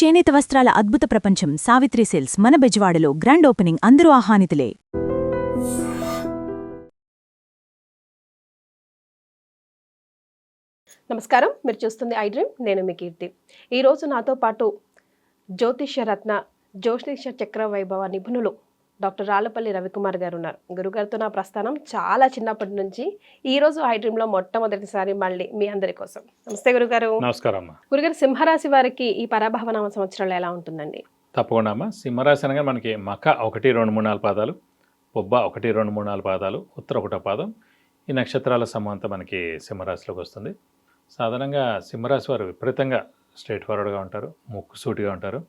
చేనేత వస్త్రాల అద్భుత ప్రపంచం సావిత్రి సిల్క్స్ మన బెజవాడలో గ్రాండ్ ఓపెనింగ్ అందరూ ఆహ్వానితులే. నమస్కారం, మీరు చూస్తుంది ఐ డ్రీమ్. నేను మీ కీర్తి. ఈరోజు నాతో పాటు జ్యోతిష్య రత్న జ్యోతిష చక్ర వైభవ నిపుణులు డాక్టర్ రాళ్లపల్లి రవికుమార్ గారు ఉన్నారు. గురుగారితో నా ప్రస్థానం చాలా చిన్నప్పటి నుంచి ఈ రోజు ఐ డ్రీమ్లో మొట్టమొదటిసారి మళ్ళీ మీ అందరి కోసం. నమస్తే గురుగారు. నమస్కారం. గురుగారు, సింహరాశి వారికి ఈ పరాభవనామ సంవత్సరాలు ఎలా ఉంటుందండి? తప్పకుండా అమ్మా. సింహరాశి అనగా మనకి మక 1, 2, 3, 4 పాదాలు, పొబ్బ 1, 2, 3, 4 పాదాలు, ఉత్తర 1 పాదం, ఈ నక్షత్రాల సమూహంతో మనకి సింహరాశిలోకి వస్తుంది. సాధారణంగా సింహరాశి వారు విపరీతంగా స్ట్రైట్ ఫార్వర్డ్గా ఉంటారు, ముక్కుసూటిగా ఉంటారు.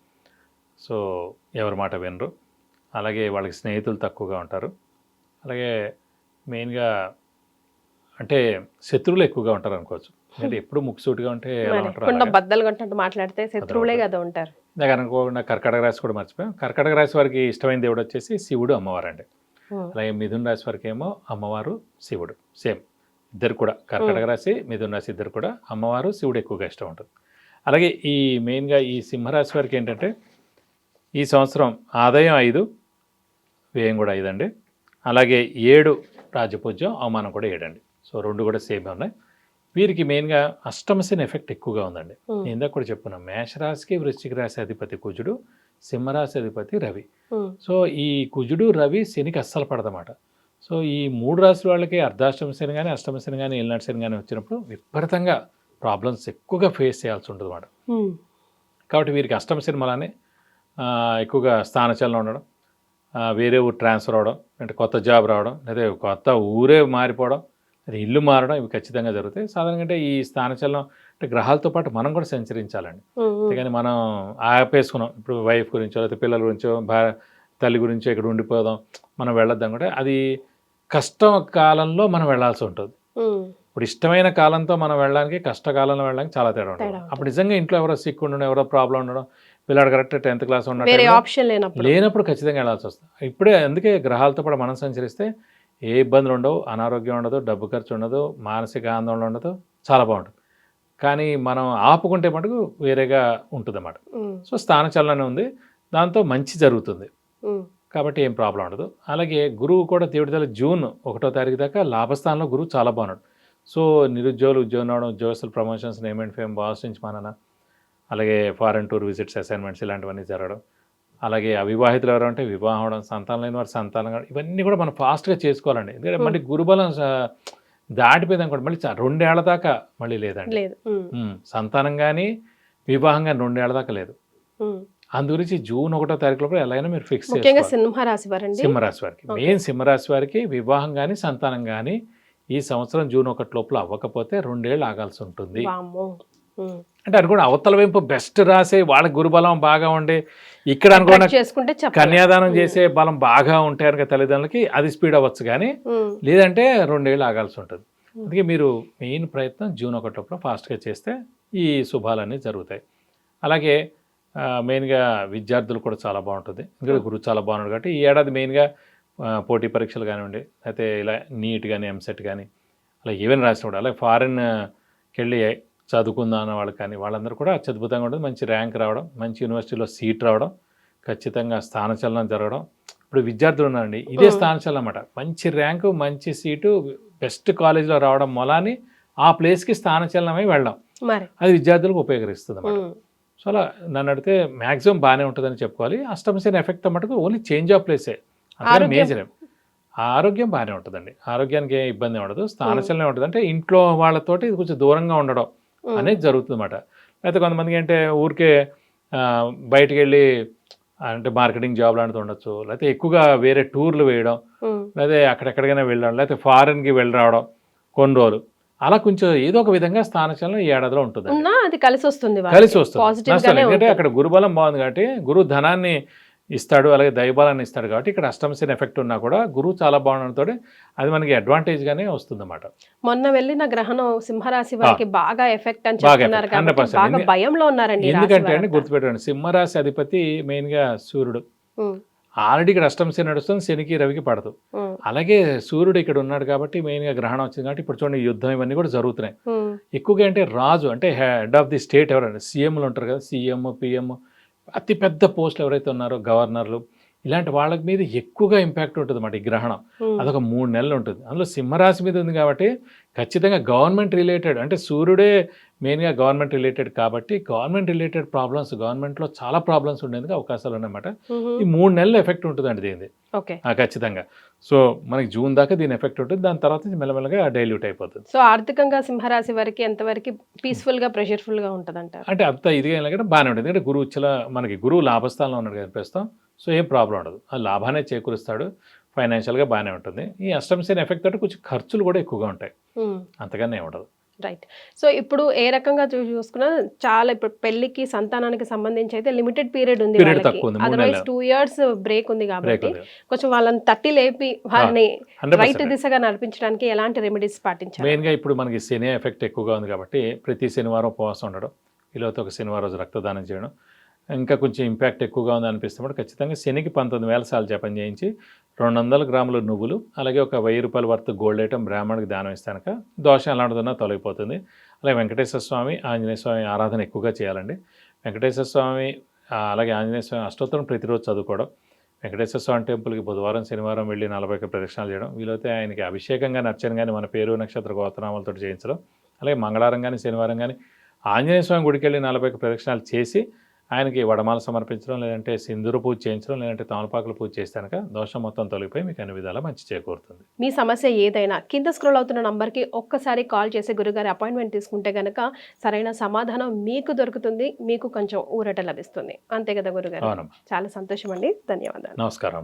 సో ఎవరి మాట వినరు. అలాగే వాళ్ళకి స్నేహితులు తక్కువగా ఉంటారు. అలాగే మెయిన్గా అంటే శత్రువులు ఎక్కువగా ఉంటారు అనుకోవచ్చు. అంటే ఎప్పుడు ముక్కుసూటిగా ఉంటే బద్దలు కొట్టినట్టు మాట్లాడితే శత్రువులే కదా ఉంటారు. దగ్గర అనుకోకుండా కర్కాటక రాశి కూడా మర్చిపోయాం. కర్కాటక రాశి వారికి ఇష్టమైన దేవుడు వచ్చేసి శివుడు, అమ్మవారు అండి. అలాగే మిథున రాశి వారికి ఏమో అమ్మవారు, శివుడు. సేమ్ ఇద్దరు కూడా, కర్కాటక రాశి, మిథున రాశి ఇద్దరు కూడా అమ్మవారు, శివుడు ఎక్కువగా ఇష్టం ఉంటుంది. అలాగే ఈ మెయిన్గా ఈ సింహరాశి వారికి ఏంటంటే ఈ సంవత్సరం ఆదాయం 5, వ్యయం కూడా 5 అండి. అలాగే 7 రాజపూజ్యం, అవమానం కూడా 7 అండి. సో 2 కూడా సేమ్ ఉన్నాయి. వీరికి మెయిన్గా అష్టమశని ఎఫెక్ట్ ఎక్కువగా ఉందండి. ఇందాక కూడా చెప్పుకున్నాం, మేషరాశికి వృశ్చిక రాశి అధిపతి కుజుడు, సింహరాశి అధిపతి రవి. సో ఈ కుజుడు, రవి శనికి అస్సలు పడదన్నమాట. సో ఈ 3 రాశుల వాళ్ళకి అర్ధాష్టమ శని కానీ, అష్టమ శని కానీ, ఏలినాటి శని కానీ వచ్చినప్పుడు విపరీతంగా ప్రాబ్లమ్స్ ఎక్కువగా ఫేస్ చేయాల్సి ఉంటుంది అన్నమాట. కాబట్టి వీరికి అష్టమ శని వల్లనే ఎక్కువగా స్థానచలనం ఉండడం, వేరే ఊరు ట్రాన్స్ఫర్ అవడం, అంటే కొత్త జాబ్ రావడం, లేదా కొత్త ఊరే మారిపోవడం, అది ఇల్లు మారడం, ఇవి ఖచ్చితంగా జరుగుతాయి. సాధారణంగా ఈ స్థానచలనం అంటే గ్రహాలతో పాటు మనం కూడా సంచరించాలండి. అంతేగాని మనం ఆపేసుకున్నాం, ఇప్పుడు వైఫ్ గురించో లేకపోతే పిల్లల గురించో తల్లి గురించో ఇక్కడ ఉండిపోదాం, మనం వెళ్ళొద్దాం కూడా అది కష్టం కాలంలో మనం వెళ్ళాల్సి ఉంటుంది. ఇప్పుడు ఇష్టమైన కాలంతో మనం వెళ్ళడానికి, కష్టకాలంలో వెళ్ళడానికి చాలా తేడా ఉంటుంది. అప్పుడు నిజంగా ఇంట్లో ఎవరో సిక్ ఉండడం, ఎవరో ప్రాబ్లం ఉండడం, పిల్లాడు కరెక్ట్ 10th క్లాస్ లేనప్పుడు ఖచ్చితంగా వెళ్ళాల్సి వస్తుంది. ఇప్పుడే అందుకే గ్రహాలతో పాటు మనం సంచరిస్తే ఏ ఇబ్బందులు ఉండవు, అనారోగ్యం ఉండదు, డబ్బు ఖర్చు ఉండదు, మానసిక ఆందోళన ఉండదు, చాలా బాగుంటుంది. కానీ మనం ఆపుకుంటే మటుకు వేరేగా ఉంటుంది అన్నమాట. సో స్థానచలనం ఉంది, దాంతో మంచి జరుగుతుంది, కాబట్టి ఏం ప్రాబ్లం ఉండదు. అలాగే గురువు కూడా దేవుడి జూన్ 1వ తారీఖు దాకా లాభస్థానంలో గురువు చాలా బాగున్నాడు. సో నిరుద్యోగులు ఉద్యోగం రావడం, ఉద్యోగస్తులు promotions, name and fame, boss నుంచి మనన, అలాగే ఫారెన్ టూర్ విజిట్స్, అసైన్మెంట్స్ ఇలాంటివన్నీ జరగడం. అలాగే అవివాహితులు ఎవరు అంటే వివాహం అవడం, సంతానం లేని వారు సంతానం, ఇవన్నీ కూడా మనం ఫాస్ట్గా చేసుకోవాలండి. ఎందుకంటే మళ్ళీ గురుబలం దాటిపోయింది అనుకోండి, మళ్ళీ 2 ఏళ్ల దాకా మళ్ళీ లేదండి. సంతానం కానీ వివాహం కానీ 2 ఏళ్ల దాకా లేదు. అందుగురించి జూన్ 1వ తారీఖు లోపల ఎలాగైనా మీరు ఫిక్స్ చేసుకోవాలి. సింహరాశి వారికి మెయిన్ సింహరాశి వారికి వివాహం కానీ సంతానం కానీ ఈ సంవత్సరం జూన్ 1 లోపల అవ్వకపోతే 2 ఏళ్ళు ఆగాల్సి ఉంటుంది. అంటే అది కూడా అవతల వైపు బెస్ట్ రాసే వాళ్ళకి గురుబలం బాగా ఉండే, ఇక్కడ అనుకోండి కన్యాదానం చేసే బలం బాగా ఉంటే కనుక తల్లిదండ్రులకి అది స్పీడ్ అవ్వచ్చు, కానీ లేదంటే 2 ఏళ్ళు ఆగాల్సి ఉంటుంది. అందుకే మీరు మెయిన్ ప్రయత్నం జూన్ 1 లోపల ఫాస్ట్గా చేస్తే ఈ శుభాలన్నీ జరుగుతాయి. అలాగే మెయిన్గా విద్యార్థులు కూడా చాలా బాగుంటుంది, ఎందుకంటే గురువు చాలా బాగున్నాడు కాబట్టి ఈ ఏడాది మెయిన్గా పోటీ పరీక్షలు కానివ్వండి, అయితే ఇలా నీట్ కానీ, ఎంసెట్ కానీ, అలా ఈవెన్ రాసినప్పుడు, అలాగే ఫారెన్కి వెళ్ళి చదువుకుందాం అన్న వాళ్ళకి కానీ వాళ్ళందరూ కూడా అత్యద్భుతంగా ఉంటుంది. మంచి ర్యాంక్ రావడం, మంచి యూనివర్సిటీలో సీట్ రావడం, ఖచ్చితంగా స్థానచలనం జరగడం. ఇప్పుడు విద్యార్థులు ఉన్నారండి, ఇదే స్థానచలనం అన్నమాట. మంచి ర్యాంకు, మంచి సీటు, బెస్ట్ కాలేజీలో రావడం మూలాన్ని ఆ ప్లేస్కి స్థానచలనమై వెళ్ళడం, అది విద్యార్థులకు ఉపయోగిస్తుంది అన్నమాట. సో అలా నన్ను అడిగితే మ్యాక్సిమం బాగానే ఉంటుందని చెప్పుకోవాలి. అష్టమశని ఎఫెక్ట్ మటుకు ఓన్లీ చేంజ్ ఆఫ్ ప్లేసే, అదే మేజర్. ఆరోగ్యం బాగానే ఉంటుందండి, ఆరోగ్యానికి ఏ ఇబ్బంది ఉండదు. స్థానచలనం ఉంటుంది, అంటే ఇంట్లో వాళ్ళతోటి కొంచెం దూరంగా ఉండడం అనేది జరుగుతుంది అన్నమాట. అయితే కొంతమందికి అంటే ఊరికే బయటికి వెళ్ళి అంటే మార్కెటింగ్ జాబ్ లాంటిది ఉండొచ్చు, లేకపోతే ఎక్కువగా వేరే టూర్లు వేయడం, లేదా అక్కడెక్కడికైనా వెళ్ళడం, లేకపోతే ఫారెన్కి వెళ్ళి రావడం కొన్ని రోజులు, అలా కొంచెం ఏదో ఒక విధంగా స్థానచలనం ఈ ఏడాదిలో ఉంటుంది. అది కలిసి వస్తుంది. ఎందుకంటే అక్కడ గురుబలం బాగుంది కాబట్టి గురువు ధనాన్ని ఇస్తాడు, అలాగే దైవబలాన్ని ఇస్తాడు కాబట్టి ఇక్కడ అష్టమశని ఎఫెక్ట్ ఉన్నా కూడా గురువు చాలా బాగుండడంతో అది మనకి అడ్వాంటేజ్ గానే వస్తుంది అన్నమాట. మొన్న వెళ్ళిన గ్రహణం సింహరాశి వారికి బాగా ఎఫెక్ట్ అని చెప్తున్నారు కాబట్టి బాగా భయంలో ఉన్నారండి. ఎందుకంటే అండి గుర్తుపెట్టండి, సింహరాశి అధిపతి మెయిన్ గా సూర్యుడు. ఆల్రెడీ ఇక్కడ అష్టమశని నడుస్తుంది, శనికి రవికి పడదు. అలాగే సూర్యుడు ఇక్కడ ఉన్నాడు కాబట్టి మెయిన్ గా గ్రహణం వచ్చింది కాబట్టి ఇప్పుడు చూడండి యుద్ధం ఇవన్నీ కూడా జరుగుతున్నాయి. ఎక్కువగా అంటే రాజు అంటే హెడ్ ఆఫ్ ది స్టేట్ ఎవరండి, సీఎంలు ఉంటారు కదా, సీఎం, పిఎం, అతిపెద్ద పోస్టులు ఎవరైతే ఉన్నారో గవర్నర్లు ఇలాంటి వాళ్ళ మీద ఎక్కువగా ఇంపాక్ట్ ఉంటుంది అన్నమాట ఈ గ్రహణం. అదొక 3 నెలలు ఉంటుంది. అందులో సింహరాశి మీద ఉంది కాబట్టి ఖచ్చితంగా గవర్నమెంట్ రిలేటెడ్, అంటే సూర్యుడే మెయిన్గా గవర్నమెంట్ రిలేటెడ్ కాబట్టి గవర్నమెంట్ రిలేటెడ్ ప్రాబ్లమ్స్, గవర్నమెంట్లో చాలా ప్రాబ్లమ్స్ ఉండేందుకు అవకాశాలు ఉన్నాయన్నమాట. ఈ 3 నెలలు ఎఫెక్ట్ ఉంటుందండి దీనిది ఓకే. ఖచ్చితంగా. సో మనకి జూన్ దాకా దీని ఎఫెక్ట్ ఉంటుంది, దాని తర్వాత మెల్లమెల్లగా డైల్యూట్ అయిపోతుంది. సో ఆర్థికంగా సింహరాశి వరకు ఎంతవరకు పీస్ఫుల్ గా ప్రెషర్ఫుల్ గా ఉంటుంది అంటారు? అంటే అంత ఇదిగా వెళ్ళగా బాగానే ఉంటుంది. ఎందుకంటే గురువు మనకి గురువు లాభస్థానంలో ఉన్నాడు కనిపిస్తాం. సో ఏం ప్రాబ్లం ఉండదు, ఆ లాభాన్ని చేకూరుస్తాడు, ఫైనాన్షియల్గా బాగానే ఉంటుంది. ఈ అష్టమ శని ఎఫెక్ట్ తోటి కొంచెం ఖర్చులు కూడా ఎక్కువగా ఉంటాయి, అంతగానే ఉండదు. రైట్. సో ఇప్పుడు ఏ రకంగా చూసుకున్నా చాలా ఇప్పుడు పెళ్లికి సంతానానికి సంబంధించి అయితే లిమిటెడ్ పీరియడ్ ఉంది, అదర్వైజ్ 2 years బ్రేక్ ఉంది కాబట్టి కొంచెం వాళ్ళని తట్టి లేపి వాళ్ళని రైట్ దిశగా నడిపించడానికి ఎలాంటి రెమెడీస్ పాటించాలి? మెయిన్గా ఇప్పుడు మనకి శని ఎఫెక్ట్ ఎక్కువగా ఉంది కాబట్టి ప్రతి శనివారం ఉపవాసం ఉండడం, వీళ్ళతో ఒక శనివారం రోజు రక్తదానం చేయడం, ఇంకా కొంచెం ఇంపాక్ట్ ఎక్కువగా ఉంది అనిపిస్తున్నప్పుడు ఖచ్చితంగా శనికి 19,000 సార్లు జపం చేయించి 200 గ్రాముల నువ్వులు అలాగే ఒక 1000 రూపాయల వర్త్ గోల్డ్ ఐటమ్ బ్రాహ్మణుడికి దానం ఇస్తానక దోషం ఎలాంటిదన్నా తొలగిపోతుంది. అలాగే వెంకటేశ్వర స్వామి, ఆంజనేయ స్వామి ఆరాధన ఎక్కువగా చేయాలండి. వెంకటేశ్వర స్వామి అలాగే ఆంజనేయ స్వామి అష్టోత్తరం ప్రతిరోజు చదువుకోవడం, వెంకటేశ్వర స్వామి టెంపుల్కి బుధవారం శనివారం వెళ్ళి 40 ప్రదక్షిణాలు చేయడం, వీలైతే ఆయనకి అభిషేకంగా నచ్చని కానీ మన పేరు నక్షత్ర గోత్రనామాలతో చేయించడం, అలాగే మంగళవారం కానీ శనివారం కానీ ఆంజనేయ స్వామి గుడికి వెళ్ళి 40 ప్రదక్షిణాలు చేసి ఆయనకి వడమాల సమర్పించడం, లేదంటే సింధూర పూజ చేయించడం, లేదంటే తమలపాకుల పూజ చేస్తే కనుక దోషం మొత్తం తొలగిపోయి మీకు అన్ని విధాలా మంచి చేకూరుతుంది. మీ సమస్య ఏదైనా కింద స్క్రోల్ అవుతున్న నంబర్కి ఒక్కసారి కాల్ చేసి గురుగారి అపాయింట్మెంట్ తీసుకుంటే కనుక సరైన సమాధానం మీకు దొరుకుతుంది, మీకు కొంచెం ఊరట లభిస్తుంది. అంతే కదా గురుగారు? చాలా సంతోషం అండి, ధన్యవాదాలు. నమస్కారం.